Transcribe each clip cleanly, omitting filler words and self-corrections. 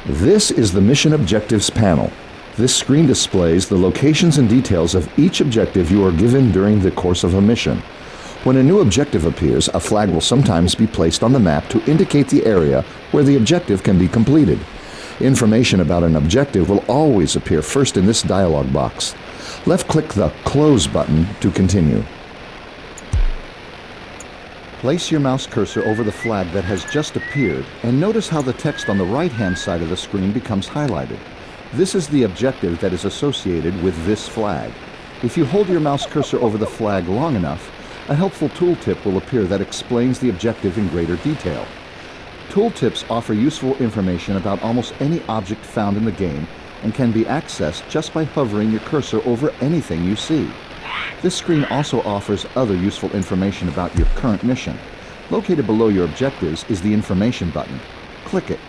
This is the Mission Objectives panel. This screen displays the locations and details of each objective you are given during the course of a mission. When a new objective appears, a flag will sometimes be placed on the map to indicate the area where the objective can be completed. Information about an objective will always appear first in this dialog box. Left-click the Close button to continue. Place your mouse cursor over the flag that has just appeared and notice how the text on the right-hand side of the screen becomes highlighted. This is the objective that is associated with this flag. If you hold your mouse cursor over the flag long enough, a helpful tooltip will appear that explains the objective in greater detail. Tooltips offer useful information about almost any object found in the game and can be accessed just by hovering your cursor over anything you see. This screen also offers other useful information about your current mission. Located below your objectives is the Information button. Click it.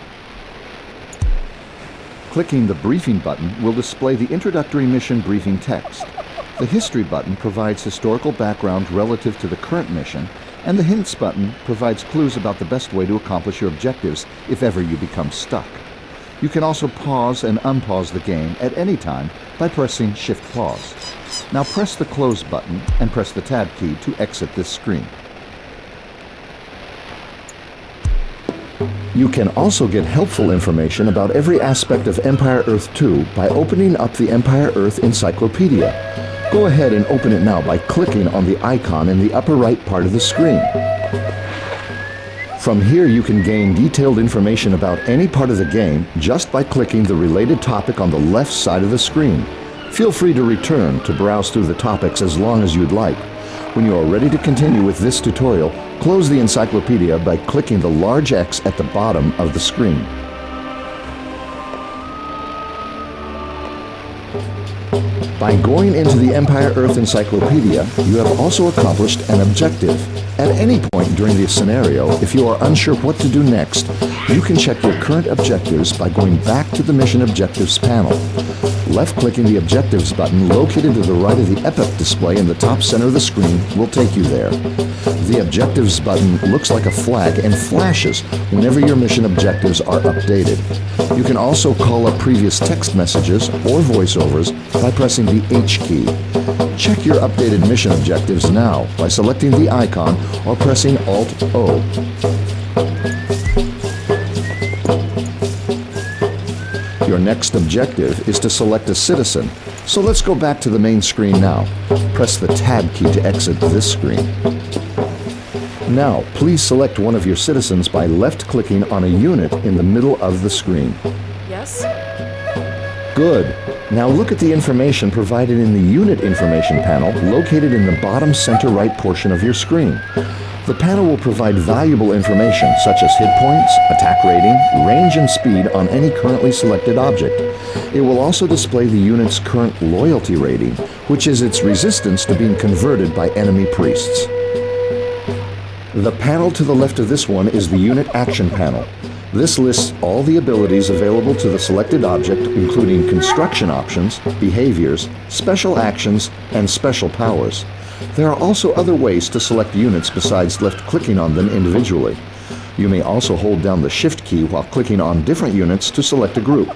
Clicking the Briefing button will display the introductory mission briefing text. The History button provides historical background relative to the current mission, and the Hints button provides clues about the best way to accomplish your objectives if ever you become stuck. You can also pause and unpause the game at any time by pressing Shift Pause. Now press the Close button and press the Tab key to exit this screen. You can also get helpful information about every aspect of Empire Earth 2 by opening up the Empire Earth encyclopedia. Go ahead and open it now by clicking on the icon in the upper right part of the screen. From here you can gain detailed information about any part of the game just by clicking the related topic on the left side of the screen. Feel free to return to browse through the topics as long as you'd like. When you are ready to continue with this tutorial, close the encyclopedia by clicking the large X at the bottom of the screen. By going into the Empire Earth Encyclopedia, you have also accomplished an objective. At any point during the scenario, if you are unsure what to do next, you can check your current objectives by going back to the Mission Objectives panel. Left-clicking the Objectives button located to the right of the epoch display in the top center of the screen will take you there. The Objectives button looks like a flag and flashes whenever your mission objectives are updated. You can also call up previous text messages or voiceovers by pressing the H key. Check your updated mission objectives now by selecting the icon or pressing Alt-O. Your next objective is to select a citizen, so let's go back to the main screen now. Press the Tab key to exit this screen. Now, please select one of your citizens by left-clicking on a unit in the middle of the screen. Yes? Good. Now look at the information provided in the Unit Information panel located in the bottom center right portion of your screen. The panel will provide valuable information such as hit points, attack rating, range and speed on any currently selected object. It will also display the unit's current loyalty rating, which is its resistance to being converted by enemy priests. The panel to the left of this one is the Unit Action panel. This lists all the abilities available to the selected object, including construction options, behaviors, special actions, and special powers. There are also other ways to select units besides left-clicking on them individually. You may also hold down the Shift key while clicking on different units to select a group.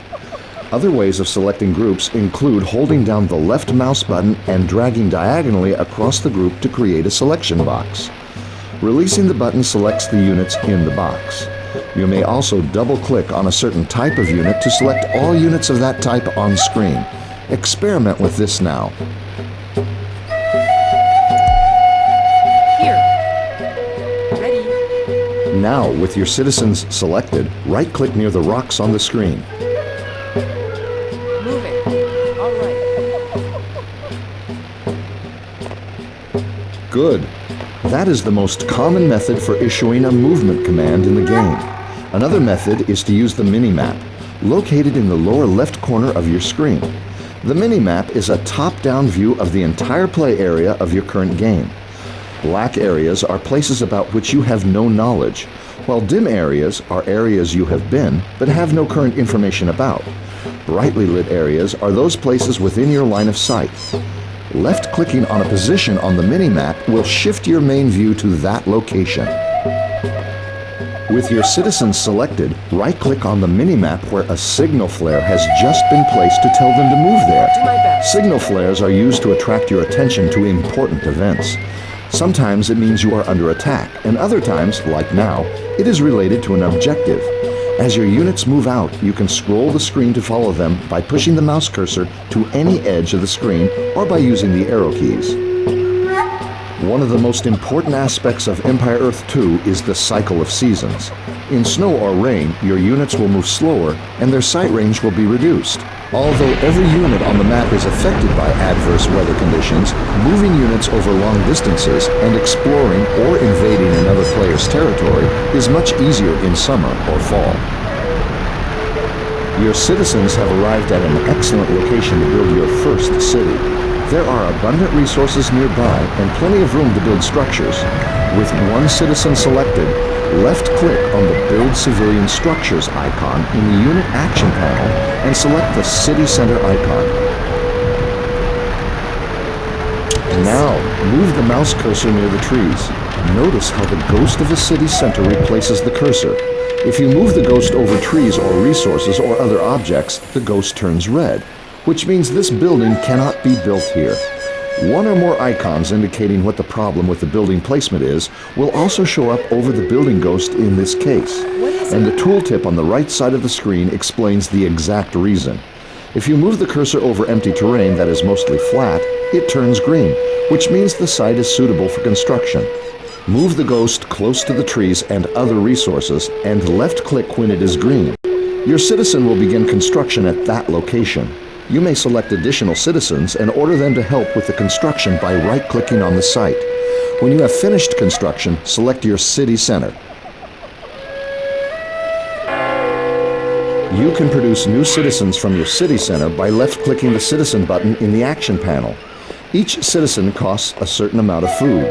Other ways of selecting groups include holding down the left mouse button and dragging diagonally across the group to create a selection box. Releasing the button selects the units in the box. You may also double-click on a certain type of unit to select all units of that type on screen. Experiment with this now. Now, with your citizens selected, right-click near the rocks on the screen. Moving. All right. Good. That is the most common method for issuing a movement command in the game. Another method is to use the mini-map, located in the lower left corner of your screen. The mini-map is a top-down view of the entire play area of your current game. Black areas are places about which you have no knowledge, while dim areas are areas you have been but have no current information about. Brightly lit areas are those places within your line of sight. Left-clicking on a position on the mini-map will shift your main view to that location. With your citizens selected, right-click on the minimap where a signal flare has just been placed to tell them to move there. Do my best. Signal flares are used to attract your attention to important events. Sometimes it means you are under attack, and other times, like now, it is related to an objective. As your units move out, you can scroll the screen to follow them by pushing the mouse cursor to any edge of the screen or by using the arrow keys. One of the most important aspects of Empire Earth 2 is the cycle of seasons. In snow or rain, your units will move slower and their sight range will be reduced. Although every unit on the map is affected by adverse weather conditions, moving units over long distances and exploring or invading another player's territory is much easier in summer or fall. Your citizens have arrived at an excellent location to build your first city. There are abundant resources nearby and plenty of room to build structures. With one citizen selected, left-click on the Build Civilian Structures icon in the Unit Action panel and select the City Center icon. Now, move the mouse cursor near the trees. Notice how the ghost of a city center replaces the cursor. If you move the ghost over trees or resources or other objects, the ghost turns red, which means this building cannot be built here. One or more icons indicating what the problem with the building placement is will also show up over the building ghost in this case. And the tooltip on the right side of the screen explains the exact reason. If you move the cursor over empty terrain that is mostly flat, it turns green, which means the site is suitable for construction. Move the ghost close to the trees and other resources and left-click when it is green. Your citizen will begin construction at that location. You may select additional citizens and order them to help with the construction by right-clicking on the site. When you have finished construction, select your city center. You can produce new citizens from your city center by left-clicking the citizen button in the action panel. Each citizen costs a certain amount of food.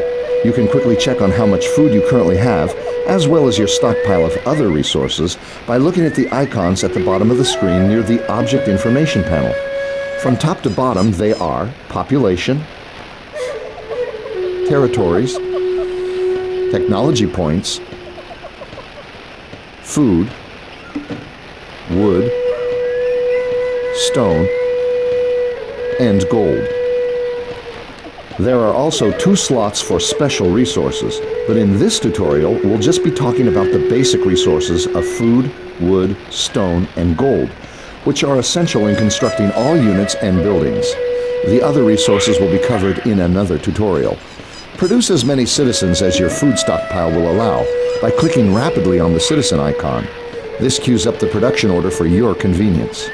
You can quickly check on how much food you currently have, as well as your stockpile of other resources, by looking at the icons at the bottom of the screen near the Object Information panel. From top to bottom, they are population, territories, technology points, food, wood, stone, and gold. There are also 2 slots for special resources, but in this tutorial, we'll just be talking about the basic resources of food, wood, stone, and gold, which are essential in constructing all units and buildings. The other resources will be covered in another tutorial. Produce as many citizens as your food stockpile will allow by clicking rapidly on the citizen icon. This queues up the production order for your convenience.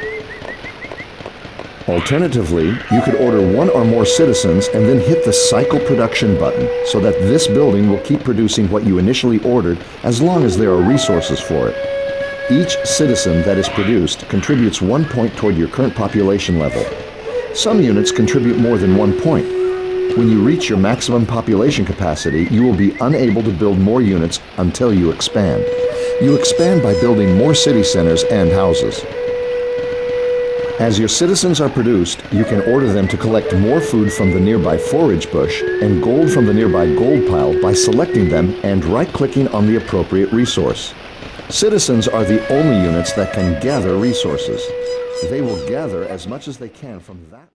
Alternatively, you could order 1 or more citizens and then hit the Cycle Production button so that this building will keep producing what you initially ordered as long as there are resources for it. Each citizen that is produced contributes 1 point toward your current population level. Some units contribute more than 1 point. When you reach your maximum population capacity, you will be unable to build more units until you expand. You expand by building more city centers and houses. As your citizens are produced, you can order them to collect more food from the nearby forage bush and gold from the nearby gold pile by selecting them and right-clicking on the appropriate resource. Citizens are the only units that can gather resources. They will gather as much as they can from that